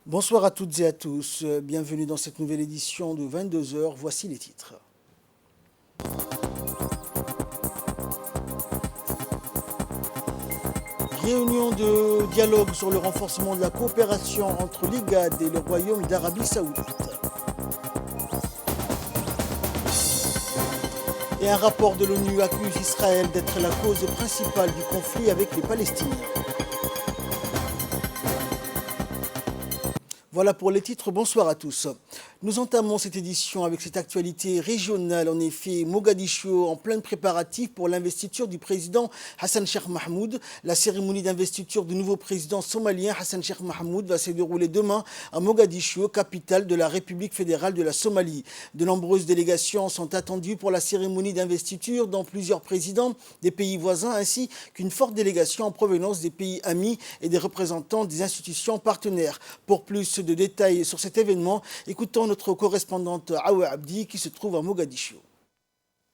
Bonsoir à toutes et à tous, bienvenue dans cette nouvelle édition de 22 heures. Voici les titres. Réunion de dialogue sur le renforcement de la coopération entre l'IGAD et le Royaume d'Arabie Saoudite. Et un rapport de l'ONU accuse Israël d'être la cause principale du conflit avec les Palestiniens. Voilà pour les titres, bonsoir à tous. Nous entamons cette édition avec cette actualité régionale. En effet, Mogadiscio en plein préparatif pour l'investiture du président Hassan Sheikh Mahmoud. La cérémonie d'investiture du nouveau président somalien Hassan Sheikh Mahmoud va se dérouler demain à Mogadiscio, capitale de la République fédérale de la Somalie. De nombreuses délégations sont attendues pour la cérémonie d'investiture, dont plusieurs présidents des pays voisins, ainsi qu'une forte délégation en provenance des pays amis et des représentants des institutions partenaires. Pour plus de détails sur cet événement, écoutons notre correspondante Awa Abdi qui se trouve à Mogadiscio.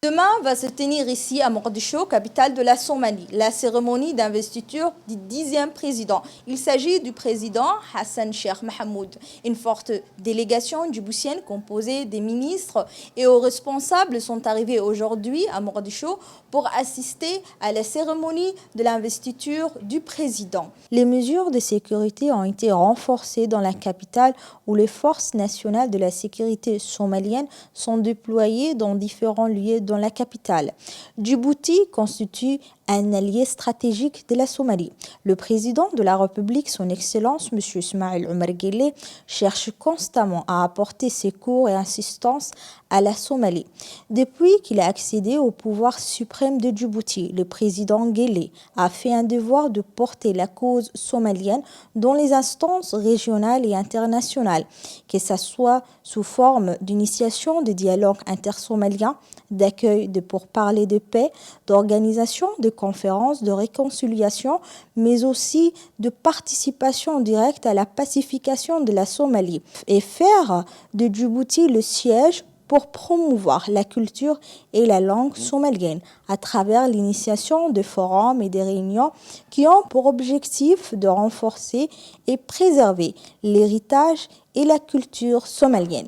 Demain va se tenir ici à Mogadiscio, capitale de la Somalie, la cérémonie d'investiture du 10e président. Il s'agit du président Hassan Sheikh Mahmoud. Une forte délégation djiboutienne composée des ministres et hauts responsables sont arrivés aujourd'hui à Mogadiscio pour assister à la cérémonie de l'investiture du président. Les mesures de sécurité ont été renforcées dans la capitale où les forces nationales de la sécurité somalienne sont déployées dans différents lieux dans la capitale. Djibouti constitue un allié stratégique de la Somalie. Le président de la République, son Excellence, M. Ismaïl Omar Guelleh, cherche constamment à apporter secours et assistance à la Somalie. Depuis qu'il a accédé au pouvoir suprême de Djibouti, le président Guelleh a fait un devoir de porter la cause somalienne dans les instances régionales et internationales, que ce soit sous forme d'initiation de dialogue intersomalien, d'accueil de pourparlers de paix, d'organisation de conférences de réconciliation, mais aussi de participation directe à la pacification de la Somalie et faire de Djibouti le siège pour promouvoir la culture et la langue somalienne à travers l'initiation de forums et des réunions qui ont pour objectif de renforcer et préserver l'héritage et la culture somalienne.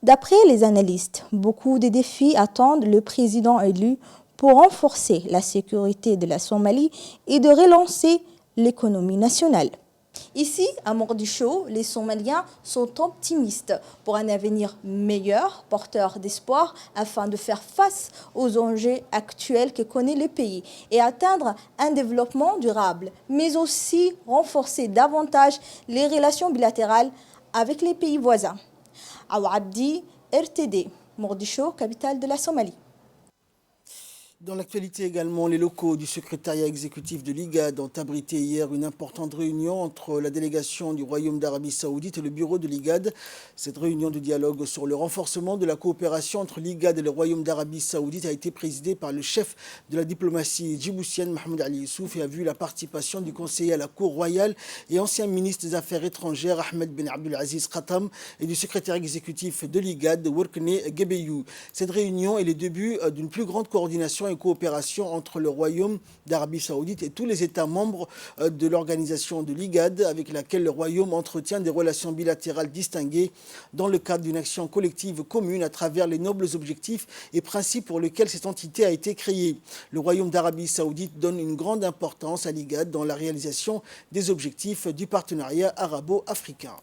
D'après les analystes, beaucoup de défis attendent le président élu pour renforcer la sécurité de la Somalie et de relancer l'économie nationale. Ici, à Mogadiscio, les Somaliens sont optimistes pour un avenir meilleur, porteur d'espoir, afin de faire face aux enjeux actuels que connaît le pays et atteindre un développement durable, mais aussi renforcer davantage les relations bilatérales avec les pays voisins. Awa Abdi, RTD, Mogadiscio, capitale de la Somalie. Dans l'actualité également, les locaux du secrétariat exécutif de l'IGAD ont abrité hier une importante réunion entre la délégation du Royaume d'Arabie Saoudite et le bureau de l'IGAD. Cette réunion de dialogue sur le renforcement de la coopération entre l'IGAD et le Royaume d'Arabie Saoudite a été présidée par le chef de la diplomatie djiboutienne, Mohamed Ali Youssouf, et a vu la participation du conseiller à la Cour royale et ancien ministre des Affaires étrangères, Ahmed Ben Abdelaziz Khatam, et du secrétaire exécutif de l'IGAD, Workne Gebeyou. Cette réunion est le début d'une plus grande coordination et coopération entre le Royaume d'Arabie Saoudite et tous les États membres de l'organisation de l'IGAD, avec laquelle le Royaume entretient des relations bilatérales distinguées dans le cadre d'une action collective commune à travers les nobles objectifs et principes pour lesquels cette entité a été créée. Le Royaume d'Arabie Saoudite donne une grande importance à l'IGAD dans la réalisation des objectifs du partenariat arabo-africain.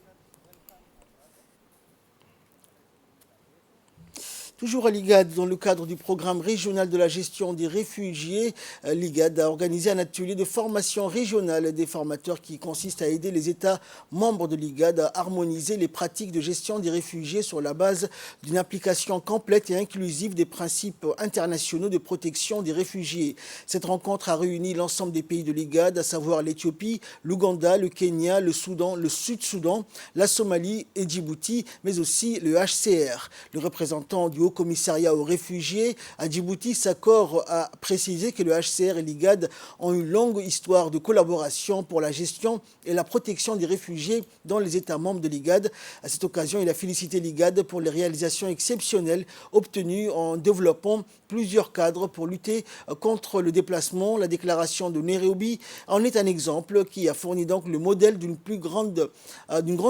Toujours à l'IGAD, dans le cadre du programme régional de la gestion des réfugiés, l'IGAD a organisé un atelier de formation régionale des formateurs qui consiste à aider les États membres de l'IGAD à harmoniser les pratiques de gestion des réfugiés sur la base d'une application complète et inclusive des principes internationaux de protection des réfugiés. Cette rencontre a réuni l'ensemble des pays de l'IGAD, à savoir l'Éthiopie, l'Ouganda, le Kenya, le Soudan, le Sud-Soudan, la Somalie et Djibouti, mais aussi le HCR. Le représentant du Haut Commissariat aux réfugiés à Djibouti s'accorde à préciser que le HCR et l'IGAD ont une longue histoire de collaboration pour la gestion et la protection des réfugiés dans les États membres de l'IGAD. À cette occasion, il a félicité l'IGAD pour les réalisations exceptionnelles obtenues en développant plusieurs cadres pour lutter contre le déplacement. La déclaration de Nairobi en est un exemple qui a fourni donc le modèle d'une grande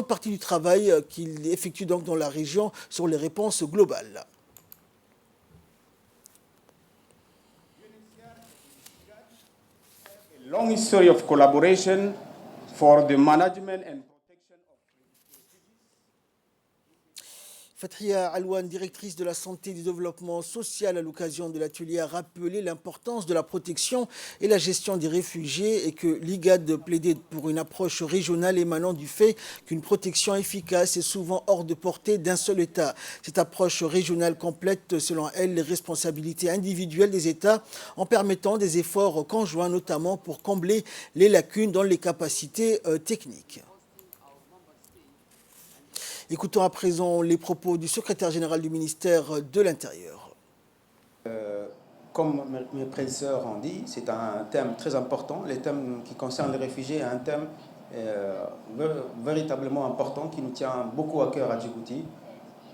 partie du travail qu'il effectue donc dans la région sur les réponses globales. Long history of collaboration for the management and protection of Fathia Alouane, directrice de la santé et du développement social à l'occasion de l'atelier, a rappelé l'importance de la protection et la gestion des réfugiés et que l'IGAD plaidait pour une approche régionale émanant du fait qu'une protection efficace est souvent hors de portée d'un seul État. Cette approche régionale complète, selon elle, les responsabilités individuelles des États en permettant des efforts conjoints, notamment pour combler les lacunes dans les capacités techniques. Écoutons à présent les propos du secrétaire général du ministère de l'Intérieur. Comme mes prédécesseurs ont dit, c'est un thème très important. Le thème qui concerne les réfugiés est un thème véritablement important qui nous tient beaucoup à cœur à Djibouti.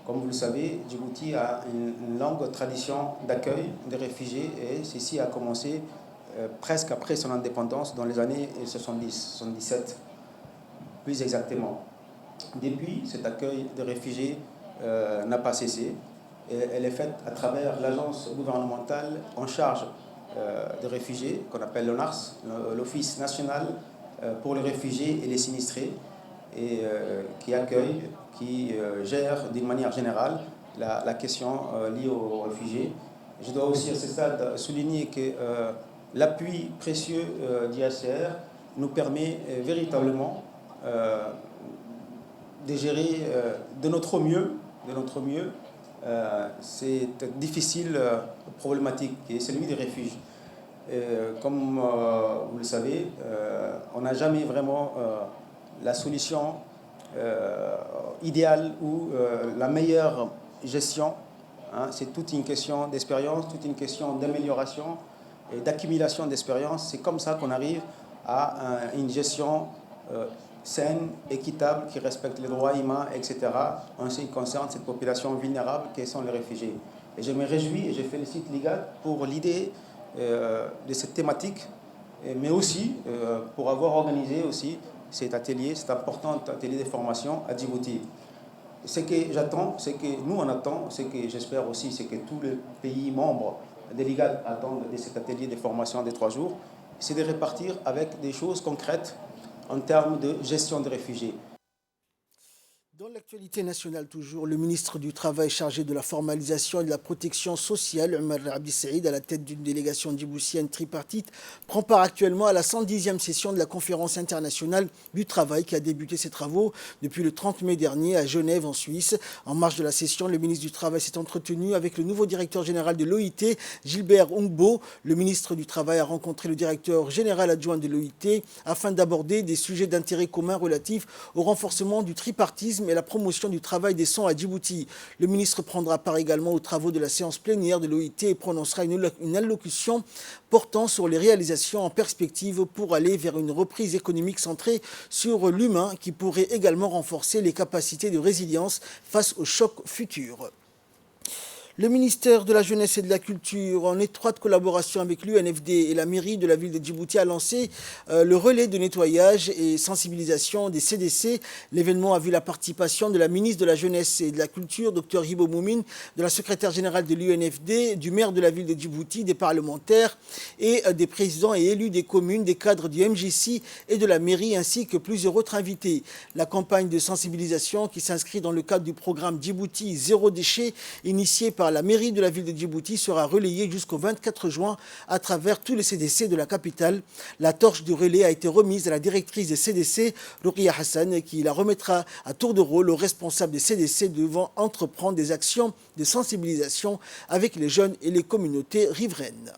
Comme vous le savez, Djibouti a une longue tradition d'accueil des réfugiés et ceci a commencé presque après son indépendance dans les années 77, plus exactement. Depuis, cet accueil de réfugiés n'a pas cessé. Et elle est faite à travers l'agence gouvernementale en charge des réfugiés, qu'on appelle l'ONARS, l'Office national pour les réfugiés et les sinistrés, et qui accueille, qui gère d'une manière générale la question liée aux réfugiés. Je dois aussi à ce stade souligner que l'appui précieux d'IHCR nous permet véritablement de gérer de notre mieux cette difficile problématique qui est celui des refuges. Comme vous le savez, on n'a jamais vraiment la solution idéale ou la meilleure gestion. C'est toute une question d'expérience, toute une question d'amélioration et d'accumulation d'expérience. C'est comme ça qu'on arrive à une gestion saine, équitable, qui respecte les droits humains, etc., en ce qui concerne cette population vulnérable que sont les réfugiés. Et je me réjouis et je félicite l'IGAD pour l'idée de cette thématique, mais aussi pour avoir organisé aussi cet atelier, cet important atelier de formation à Djibouti. Ce que j'attends, ce que nous on attend, ce que j'espère aussi, c'est que tous les pays membres de l'IGAD attendent de cet atelier de formation de 3 jours, c'est de repartir avec des choses concrètes en termes de gestion des réfugiés. Dans l'actualité nationale toujours, le ministre du Travail chargé de la formalisation et de la protection sociale, Omar Abdi Saïd, à la tête d'une délégation djiboutienne tripartite, prend part actuellement à la 110e session de la conférence internationale du travail qui a débuté ses travaux depuis le 30 mai dernier à Genève en Suisse. En marge de la session, le ministre du Travail s'est entretenu avec le nouveau directeur général de l'OIT, Gilbert Ongbo. Le ministre du Travail a rencontré le directeur général adjoint de l'OIT afin d'aborder des sujets d'intérêt commun relatifs au renforcement du tripartisme et la promotion du travail décent à Djibouti. Le ministre prendra part également aux travaux de la séance plénière de l'OIT et prononcera une allocution portant sur les réalisations en perspective pour aller vers une reprise économique centrée sur l'humain qui pourrait également renforcer les capacités de résilience face aux chocs futurs. Le ministère de la Jeunesse et de la Culture, en étroite collaboration avec l'UNFD et la mairie de la ville de Djibouti, a lancé le relais de nettoyage et sensibilisation des CDC. L'événement a vu la participation de la ministre de la Jeunesse et de la Culture, Dr Hibo Moumine, de la secrétaire générale de l'UNFD, du maire de la ville de Djibouti, des parlementaires et des présidents et élus des communes, des cadres du MJC et de la mairie, ainsi que plusieurs autres invités. La campagne de sensibilisation qui s'inscrit dans le cadre du programme Djibouti Zéro Déchet, initié par la mairie de la ville de Djibouti, sera relayée jusqu'au 24 juin à travers tous les CDC de la capitale. La torche du relais a été remise à la directrice des CDC, Ruqia Hassan, qui la remettra à tour de rôle aux responsables des CDC devant entreprendre des actions de sensibilisation avec les jeunes et les communautés riveraines.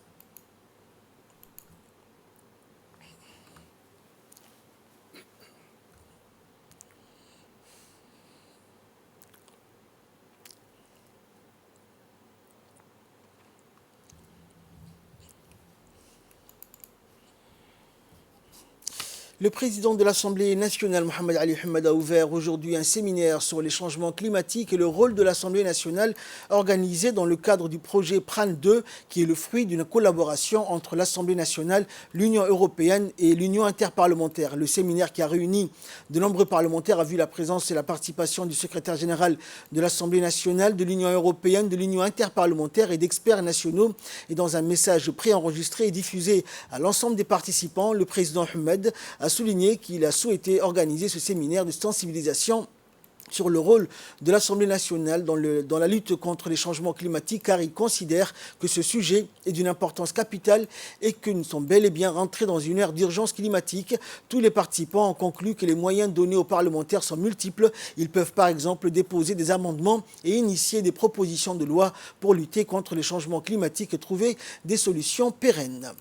Le président de l'Assemblée nationale, Mohamed Ali Hamad, a ouvert aujourd'hui un séminaire sur les changements climatiques et le rôle de l'Assemblée nationale organisé dans le cadre du projet PRAN 2, qui est le fruit d'une collaboration entre l'Assemblée nationale, l'Union européenne et l'Union interparlementaire. Le séminaire qui a réuni de nombreux parlementaires a vu la présence et la participation du secrétaire général de l'Assemblée nationale, de l'Union européenne, de l'Union interparlementaire et d'experts nationaux. Et dans un message préenregistré et diffusé à l'ensemble des participants, le président Hamad a souligné qu'il a souhaité organiser ce séminaire de sensibilisation sur le rôle de l'Assemblée nationale dans la lutte contre les changements climatiques, car il considère que ce sujet est d'une importance capitale et que nous sommes bel et bien rentrés dans une ère d'urgence climatique. Tous les participants ont conclu que les moyens donnés aux parlementaires sont multiples. Ils peuvent par exemple déposer des amendements et initier des propositions de loi pour lutter contre les changements climatiques et trouver des solutions pérennes.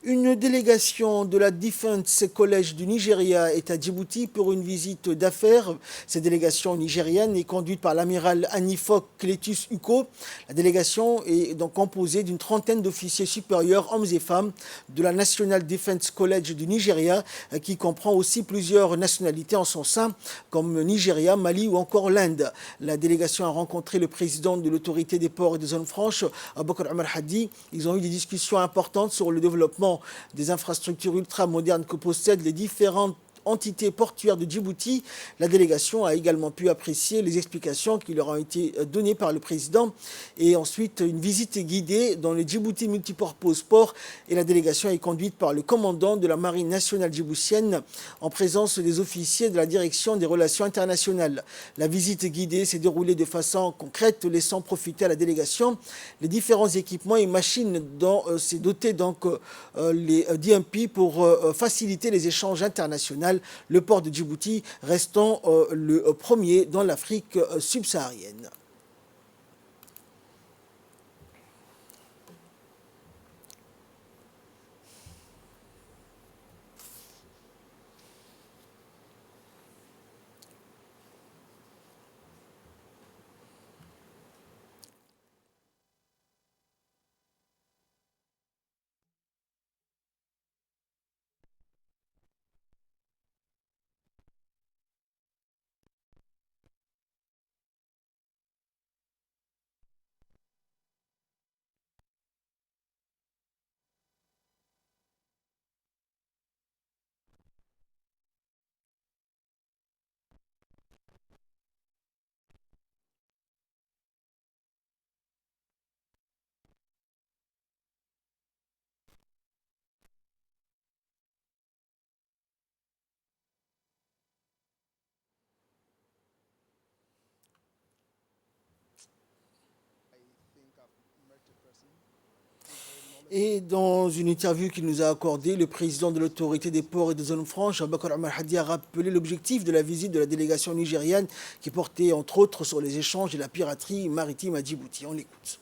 Une délégation de la Defense College du Nigeria est à Djibouti pour une visite d'affaires. Cette délégation nigérienne est conduite par l'amiral Anifok Cletus Uko. La délégation est donc composée d'une trentaine d'officiers supérieurs, hommes et femmes, de la National Defense College du Nigeria, qui comprend aussi plusieurs nationalités en son sein, comme Nigeria, Mali ou encore l'Inde. La délégation a rencontré le président de l'autorité des ports et des zones franches, Aboubakar Omar Hadi. Ils ont eu des discussions importantes sur le développement des infrastructures ultra-modernes que possèdent les différentes entités portuaires de Djibouti. La délégation a également pu apprécier les explications qui leur ont été données par le président et ensuite une visite guidée dans le Djibouti Multipurpose Port et la délégation est conduite par le commandant de la marine nationale djiboutienne en présence des officiers de la direction des relations internationales. La visite guidée s'est déroulée de façon concrète, laissant profiter à la délégation les différents équipements et machines dont s'est doté donc les DMP pour faciliter les échanges internationaux. Le port de Djibouti restant le premier dans l'Afrique subsaharienne. Et dans une interview qu'il nous a accordée, le président de l'autorité des ports et des zones franches, Aboubakar Omar Hadi, a rappelé l'objectif de la visite de la délégation nigériane qui portait entre autres sur les échanges et la piraterie maritime à Djibouti. On l'écoute.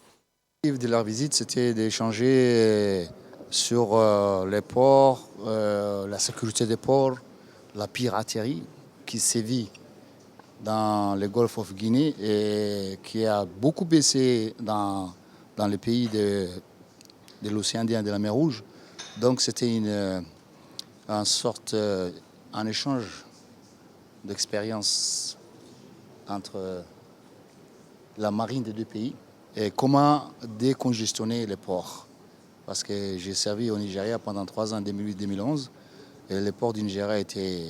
L'objectif de leur visite, c'était d'échanger sur les ports, la sécurité des ports, la piraterie qui sévit dans le Golfe of Guinée et qui a beaucoup baissé dans les pays de l'océan Indien et de la mer Rouge. Donc c'était un échange d'expériences entre la marine des deux pays et comment décongestionner les ports. Parce que j'ai servi au Nigeria pendant 3 ans, 2008-2011, et les ports du Nigeria étaient,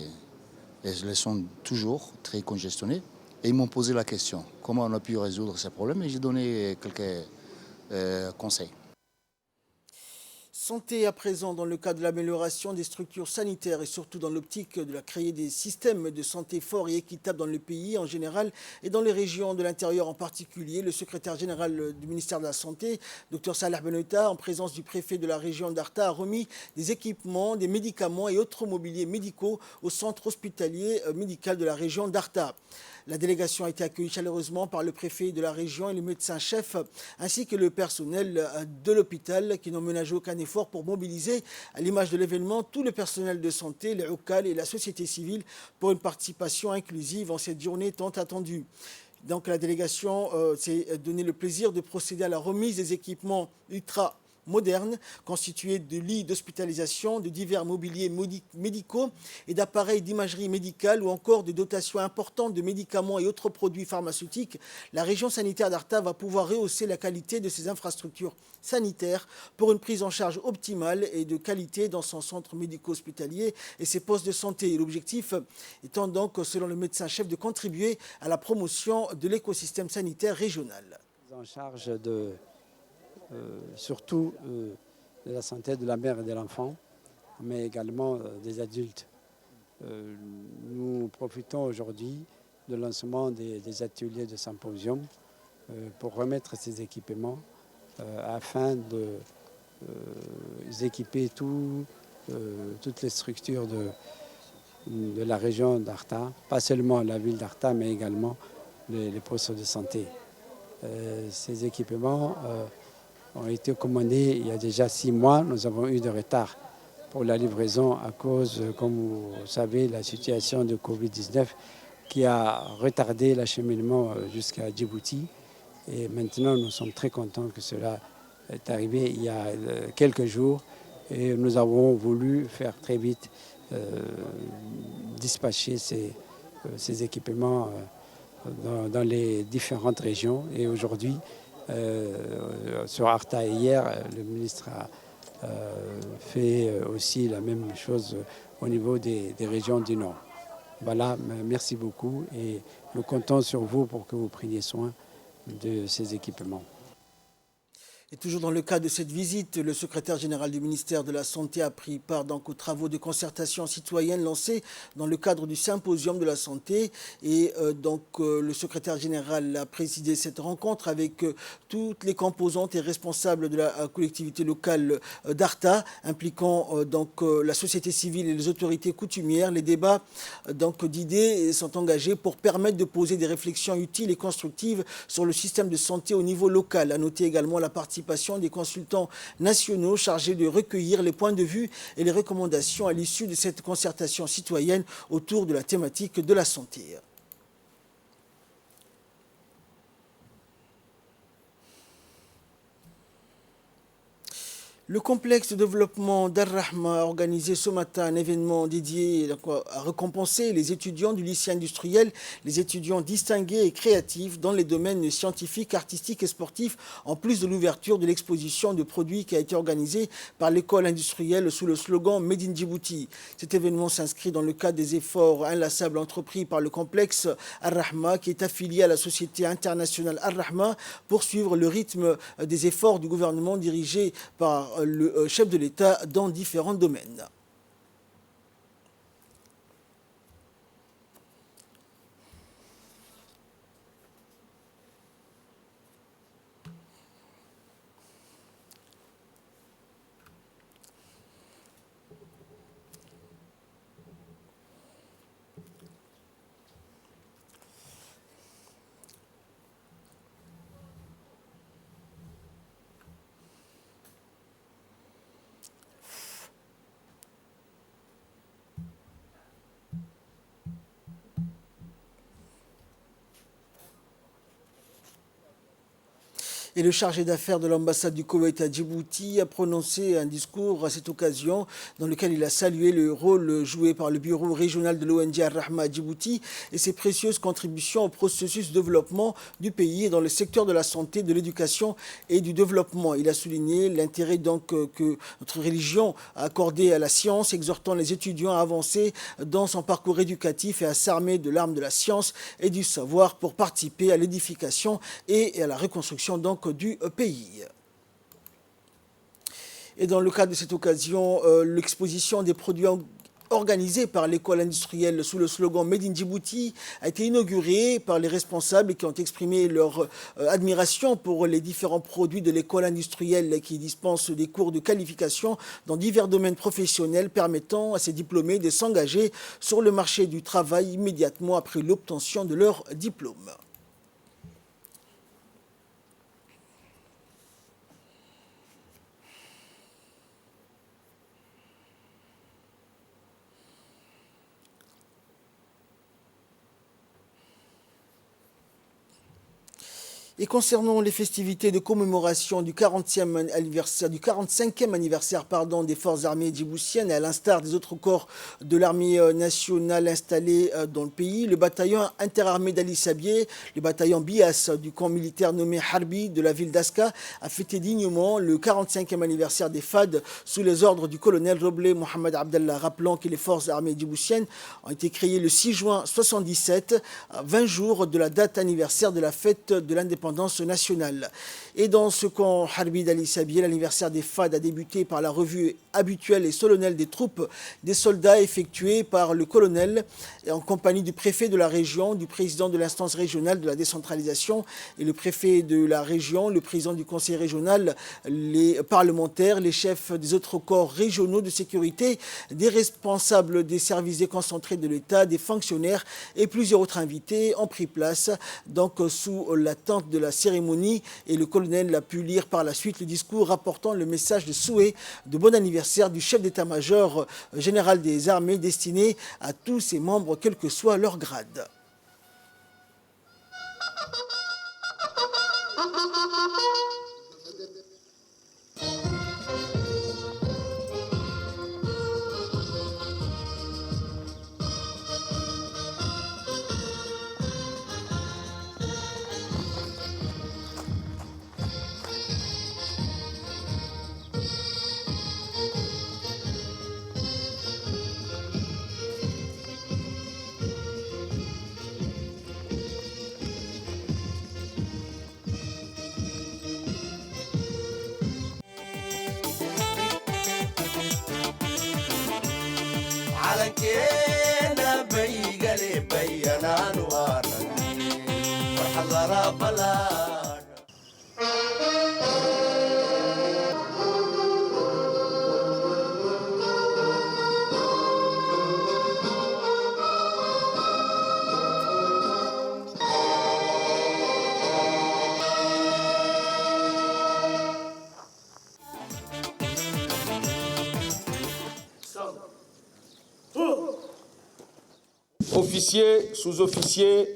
et le sont toujours, très congestionnés. Et ils m'ont posé la question, comment on a pu résoudre ces problèmes, et j'ai donné quelques conseils. Santé à présent dans le cadre de l'amélioration des structures sanitaires et surtout dans l'optique de créer des systèmes de santé forts et équitables dans le pays en général et dans les régions de l'intérieur en particulier. Le secrétaire général du ministère de la Santé, Dr Salah Benoita, en présence du préfet de la région d'Arta, a remis des équipements, des médicaments et autres mobiliers médicaux au centre hospitalier médical de la région d'Arta. La délégation a été accueillie chaleureusement par le préfet de la région et le médecin-chef, ainsi que le personnel de l'hôpital qui n'ont ménagé aucun effort pour mobiliser, à l'image de l'événement, tout le personnel de santé, les OCAL et la société civile pour une participation inclusive en cette journée tant attendue. Donc la délégation s'est donné le plaisir de procéder à la remise des équipements ultra moderne, constitué de lits d'hospitalisation, de divers mobiliers médicaux et d'appareils d'imagerie médicale ou encore de dotations importantes de médicaments et autres produits pharmaceutiques, la région sanitaire d'Arta va pouvoir rehausser la qualité de ses infrastructures sanitaires pour une prise en charge optimale et de qualité dans son centre médico-hospitalier et ses postes de santé. L'objectif étant donc, selon le médecin-chef, de contribuer à la promotion de l'écosystème sanitaire régional. En charge surtout de la santé de la mère et de l'enfant, mais également des adultes. Nous profitons aujourd'hui du lancement des ateliers de symposium pour remettre ces équipements afin d'équiper toutes les structures de la région d'Arta, pas seulement la ville d'Arta, mais également les postes de santé. Ces équipements ont été commandés il y a déjà 6 mois. Nous avons eu de retard pour la livraison à cause, comme vous savez, la situation de Covid-19 qui a retardé l'acheminement jusqu'à Djibouti. Et maintenant, nous sommes très contents que cela est arrivé il y a quelques jours. Et nous avons voulu faire très vite dispatcher ces équipements dans les différentes régions. Et aujourd'hui, sur Arta et hier, le ministre a fait aussi la même chose au niveau des régions du Nord. Voilà, merci beaucoup et nous comptons sur vous pour que vous preniez soin de ces équipements. Et toujours dans le cadre de cette visite, le secrétaire général du ministère de la Santé a pris part donc aux travaux de concertation citoyenne lancés dans le cadre du symposium de la santé. Et le secrétaire général a présidé cette rencontre avec toutes les composantes et responsables de la collectivité locale d'Arta, impliquant la société civile et les autorités coutumières. Les débats d'idées sont engagés pour permettre de poser des réflexions utiles et constructives sur le système de santé au niveau local. À noter également la participation des consultants nationaux chargés de recueillir les points de vue et les recommandations à l'issue de cette concertation citoyenne autour de la thématique de la santé. Le complexe de développement d'Ar-Rahma a organisé ce matin un événement dédié à récompenser les étudiants du lycée industriel, les étudiants distingués et créatifs dans les domaines scientifiques, artistiques et sportifs, en plus de l'ouverture de l'exposition de produits qui a été organisée par l'école industrielle sous le slogan Made in Djibouti. Cet événement s'inscrit dans le cadre des efforts inlassables entrepris par le complexe Ar-Rahma, qui est affilié à la société internationale Ar-Rahma, pour suivre le rythme des efforts du gouvernement dirigé par le chef de l'État dans différents domaines. Et le chargé d'affaires de l'ambassade du Koweït à Djibouti a prononcé un discours à cette occasion dans lequel il a salué le rôle joué par le bureau régional de l'ONG Ar-Rahma à Djibouti et ses précieuses contributions au processus de développement du pays dans le secteur de la santé, de l'éducation et du développement. Il a souligné l'intérêt que notre religion a accordé à la science, exhortant les étudiants à avancer dans son parcours éducatif et à s'armer de l'arme de la science et du savoir pour participer à l'édification et à la reconstruction du pays. Et dans le cadre de cette occasion, l'exposition des produits organisée par l'école industrielle sous le slogan Made in Djibouti a été inaugurée par les responsables qui ont exprimé leur admiration pour les différents produits de l'école industrielle qui dispense des cours de qualification dans divers domaines professionnels permettant à ces diplômés de s'engager sur le marché du travail immédiatement après l'obtention de leur diplôme. Et concernant les festivités de commémoration du 45e anniversaire des forces armées djiboutiennes, à l'instar des autres corps de l'armée nationale installés dans le pays, le bataillon interarmé d'Ali Sabié, le bataillon BIAS du camp militaire nommé Harbi de la ville d'Aska, a fêté dignement le 45e anniversaire des FAD sous les ordres du colonel Roblé Mohamed Abdallah. Rappelons que les forces armées djiboutiennes ont été créées le 6 juin 1977, 20 jours de la date anniversaire de la fête de l'indépendance nationale. Et dans ce camp Harbi d'Ali Sabié, l'anniversaire des FAD a débuté par la revue habituelle et solennelle des troupes des soldats effectuée par le colonel et en compagnie du préfet de la région, du président de l'instance régionale de la décentralisation et le préfet de la région, le président du conseil régional, les parlementaires, les chefs des autres corps régionaux de sécurité, des responsables des services déconcentrés de l'État, des fonctionnaires et plusieurs autres invités ont pris place donc sous l'attente de la cérémonie, et le colonel a pu lire par la suite le discours rapportant le message de souhait de bon anniversaire du chef d'état-major général des armées destiné à tous ses membres, quel que soit leur grade. calankeena baygale bayanaanu aragni farxadara balaadha. Officiers, sous-officiers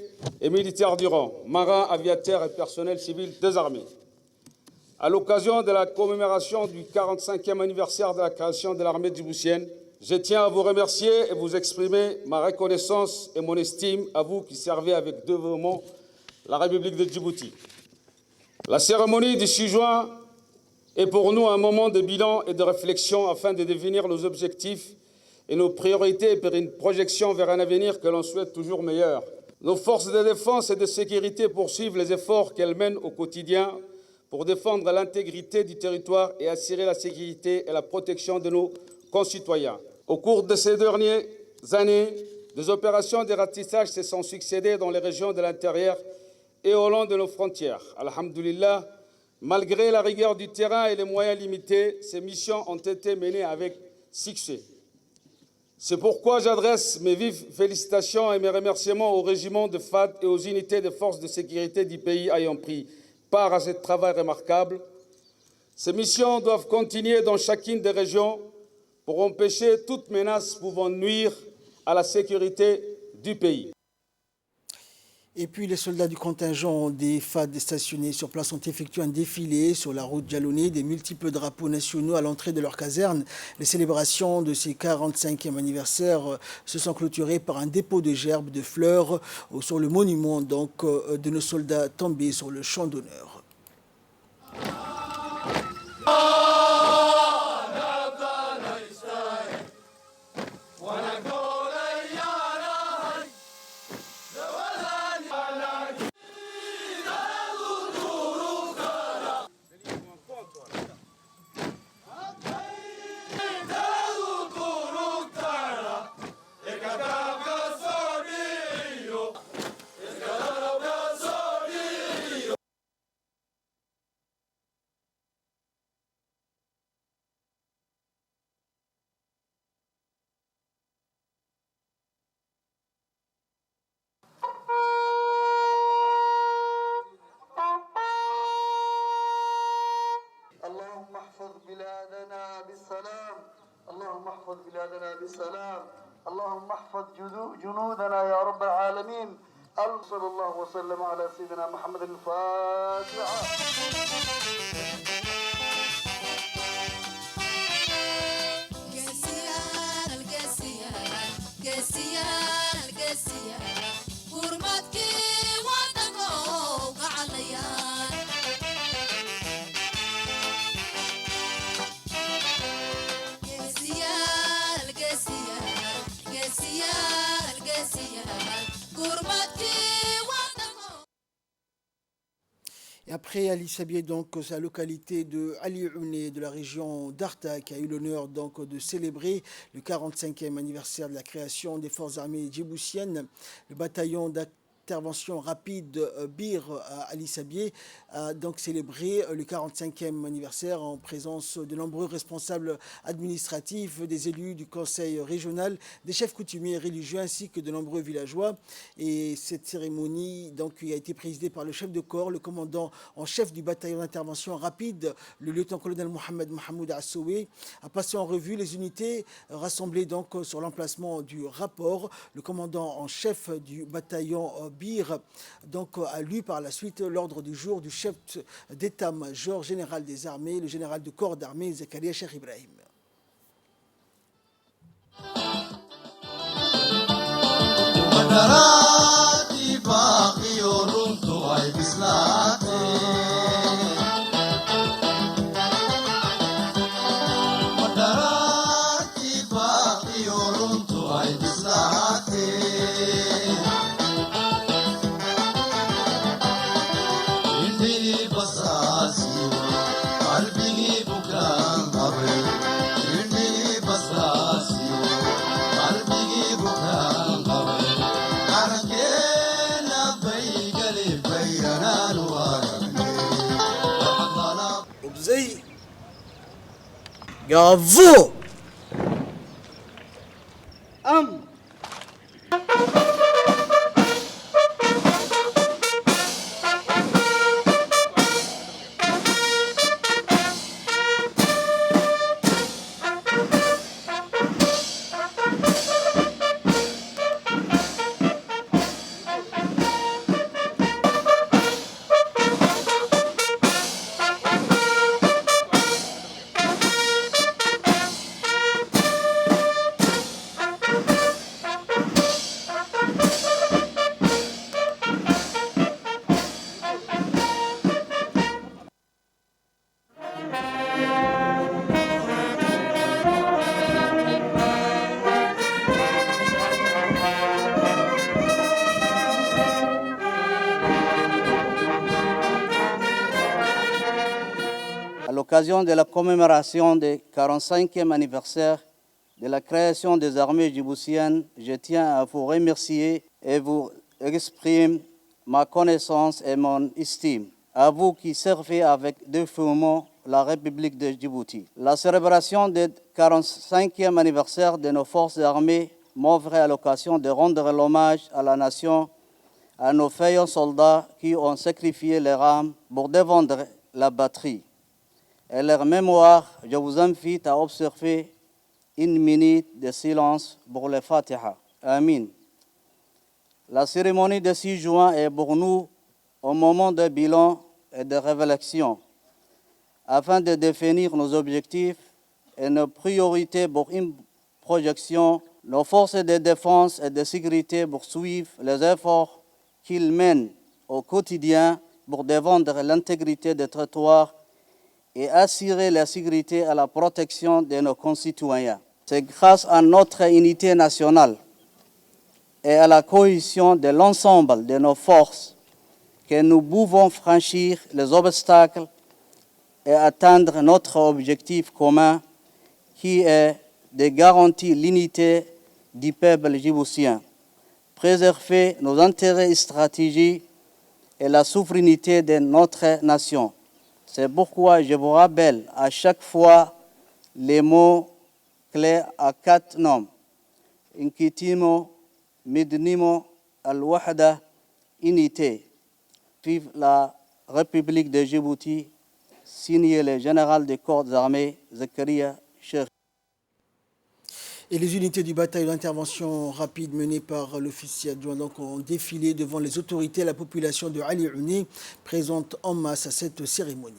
et militaires du rang, marins, aviateurs et personnel civil des armées. À l'occasion de la commémoration du 45e anniversaire de la création de l'armée djiboutienne, je tiens à vous remercier et vous exprimer ma reconnaissance et mon estime à vous qui servez avec dévouement la République de Djibouti. La cérémonie du 6 juin est pour nous un moment de bilan et de réflexion afin de définir nos objectifs et nos priorités pour une projection vers un avenir que l'on souhaite toujours meilleur. Nos forces de défense et de sécurité poursuivent les efforts qu'elles mènent au quotidien pour défendre l'intégrité du territoire et assurer la sécurité et la protection de nos concitoyens. Au cours de ces dernières années, des opérations de ratissage se sont succédées dans les régions de l'intérieur et au long de nos frontières. Alhamdulillah, malgré la rigueur du terrain et les moyens limités, ces missions ont été menées avec succès. C'est pourquoi j'adresse mes vives félicitations et mes remerciements aux régiments de FAD et aux unités de forces de sécurité du pays ayant pris part à ce travail remarquable. Ces missions doivent continuer dans chacune des régions pour empêcher toute menace pouvant nuire à la sécurité du pays. Et puis les soldats du contingent des FAD stationnés sur place ont effectué un défilé sur la route jalonnée des multiples drapeaux nationaux à l'entrée de leur caserne. Les célébrations de ces 45e anniversaire se sont clôturées par un dépôt de gerbes, de fleurs sur le monument donc, de nos soldats tombés sur le champ d'honneur. اللهم احفظ بلادنا بالسلام اللهم احفظ جنودنا يا رب العالمين صلى الله وسلم على سيدنا محمد الفاتحة. Et après Ali Sabié, donc, c'est la localité de Ali Ouné de la région d'Arta qui a eu l'honneur donc de célébrer le 45e anniversaire de la création des forces armées djiboutiennes. Le bataillon d'intervention rapide Bir à Ali Sabié a donc célébré le 45e anniversaire en présence de nombreux responsables administratifs, des élus du conseil régional, des chefs coutumiers et religieux ainsi que de nombreux villageois. Et cette cérémonie donc, a été présidée par le chef de corps, le commandant en chef du bataillon d'intervention rapide, le lieutenant-colonel Mohamed Mahmoud Assoué, a passé en revue les unités rassemblées donc sur l'emplacement du rapport. Le commandant en chef du bataillon Bir donc, a lu par la suite l'ordre du jour du chef d'état-major général des armées, le général de corps d'armée Zakaria Cheikh Ibrahim. Bravo! À l'occasion de la commémoration du 45e anniversaire de la création des armées djiboutiennes, je tiens à vous remercier et vous exprimer ma connaissance et mon estime. À vous qui servez avec dévouement la République de Djibouti. La célébration du 45e anniversaire de nos forces armées m'offre à l'occasion de rendre l'hommage à la nation, à nos vaillants soldats qui ont sacrifié leur âme pour défendre la batterie. Et leur mémoire, je vous invite à observer une minute de silence pour le Fatiha. Amin. La cérémonie de 6 juin est pour nous un moment de bilan et de réflexion afin de définir nos objectifs et nos priorités pour une projection. Nos forces de défense et de sécurité poursuivent les efforts qu'ils mènent au quotidien pour défendre l'intégrité des territoires et assurer la sécurité et la protection de nos concitoyens. C'est grâce à notre unité nationale et à la cohésion de l'ensemble de nos forces que nous pouvons franchir les obstacles et atteindre notre objectif commun qui est de garantir l'unité du peuple djiboutien, préserver nos intérêts stratégiques et la souveraineté de notre nation. C'est pourquoi je vous rappelle à chaque fois les mots clés à 4 noms. Inkitimo, Midnimo, Al-Wahda, unité. Vive la République de Djibouti, signé le général des corps armées, Zakaria Cheikh. Et les unités du bataillon d'intervention rapide menées par l'officier adjoint ont défilé devant les autorités et la population de Ali Ouni, présente en masse à cette cérémonie.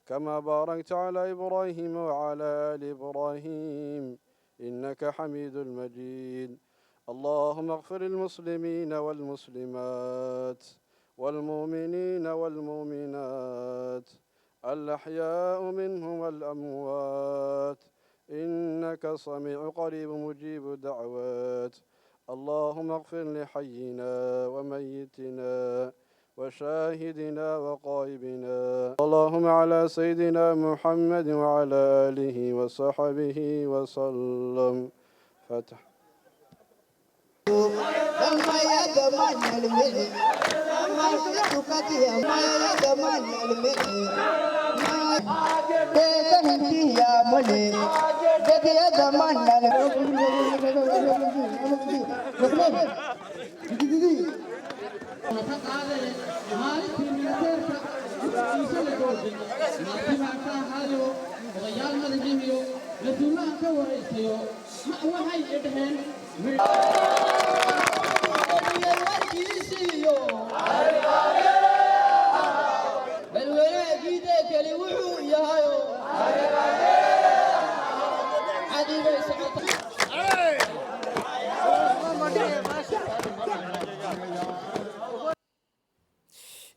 كما باركت على إبراهيم وعلى آل إبراهيم إنك حميد مجيد. اللهم اغفر المسلمين والمسلمات والمؤمنين والمؤمنات الأحياء منهم والأموات إنك سميع قريب مجيب الدعوات. اللهم اغفر لحينا وميتنا وشاهدنا وغائبنا. اللهم على سيدنا محمد وعلى آله وصحبه وسلم. فتح.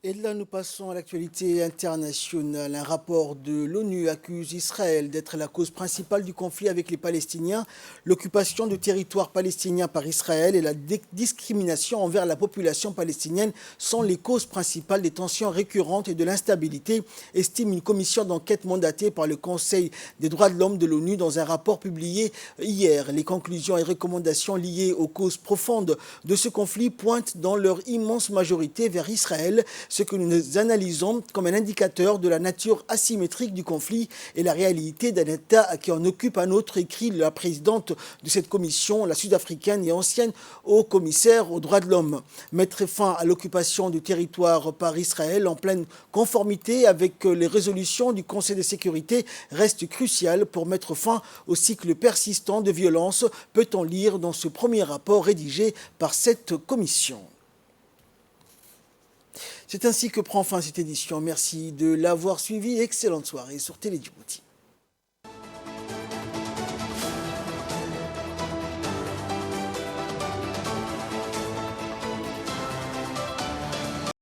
Et là, nous passons à l'actualité internationale. Un rapport de l'ONU accuse Israël d'être la cause principale du conflit avec les Palestiniens. L'occupation de territoires palestiniens par Israël et la discrimination envers la population palestinienne sont les causes principales des tensions récurrentes et de l'instabilité, estime une commission d'enquête mandatée par le Conseil des droits de l'homme de l'ONU dans un rapport publié hier. Les conclusions et recommandations liées aux causes profondes de ce conflit pointent dans leur immense majorité vers Israël, ce que nous analysons comme un indicateur de la nature asymétrique du conflit et la réalité d'un État qui en occupe un autre, écrit la présidente de cette commission, la sud-africaine et ancienne haut-commissaire aux droits de l'homme. Mettre fin à l'occupation du territoire par Israël en pleine conformité avec les résolutions du Conseil de sécurité reste crucial pour mettre fin au cycle persistant de violence, peut-on lire dans ce premier rapport rédigé par cette commission. C'est ainsi que prend fin cette édition. Merci de l'avoir suivi. Excellente soirée sur Télé Djibouti.